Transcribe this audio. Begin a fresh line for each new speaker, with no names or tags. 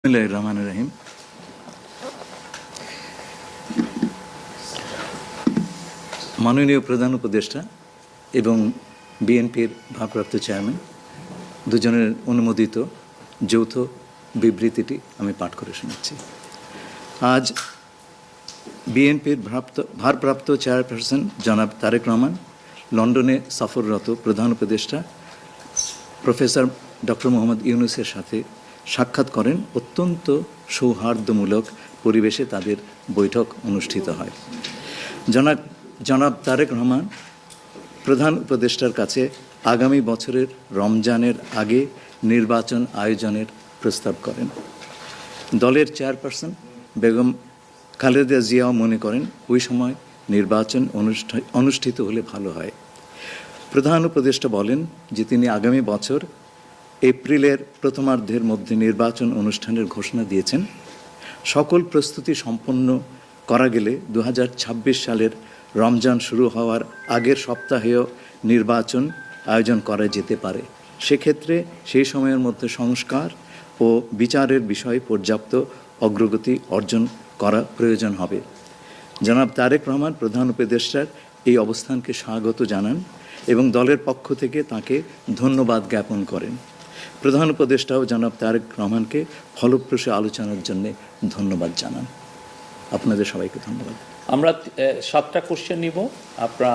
বিসমিল্লাহির রহমানির রহিম। মাননীয় প্রধান উপদেষ্টা এবং বিএনপির ভারপ্রাপ্ত চেয়ারম্যান দুজনের অনুমোদিত যৌথ বিবৃতিটি আমি পাঠ করে শোনাচ্ছি। আজ বিএনপির ভারপ্রাপ্ত চেয়ারপারসন জনাব তারেক রহমান লন্ডনে সফররত প্রধান উপদেষ্টা প্রফেসর ডক্টর মোহাম্মদ ইউনূসের সাথে সাক্ষাৎ করেন। অত্যন্ত সৌহার্দ্যমূলক পরিবেশে তাদের বৈঠক অনুষ্ঠিত হয়। জনাব তারেক রহমান প্রধান উপদেষ্টার কাছে আগামী বছরের রমজানের আগে নির্বাচন আয়োজনের প্রস্তাব করেন। দলের চেয়ারপারসন বেগম খালেদা জিয়াও মনে করেন ওই সময় নির্বাচন অনুষ্ঠিত হলে ভালো হয়। প্রধান উপদেষ্টা বলেন যে তিনি আগামী বছর এপ্রিলের প্রথমার্ধের মধ্যে নির্বাচন অনুষ্ঠানের ঘোষণা দিয়েছেন। সকল প্রস্তুতি সম্পন্ন করা গেলে 2026 সালের রমজান শুরু হওয়ার আগের সপ্তাহেও নির্বাচন আয়োজন করা যেতে পারে। সেক্ষেত্রে সেই সময়ের মধ্যে সংস্কার ও বিচারের বিষয়ে পর্যাপ্ত অগ্রগতি অর্জন করা প্রয়োজন হবে। জনাব তারেক রহমান প্রধান উপদেষ্টার এই অবস্থানকে স্বাগত জানান এবং দলের পক্ষ থেকে তাকে ধন্যবাদ জ্ঞাপন করেন। প্রধান উপদেষ্টাও জনাব তারেক রহমানকে ফলপ্রসূ আলোচনার জন্য ধন্যবাদ জানান। আপনাদের সবাইকে ধন্যবাদ।
আমরা 7টা কোশ্চেন নিব। আপনারা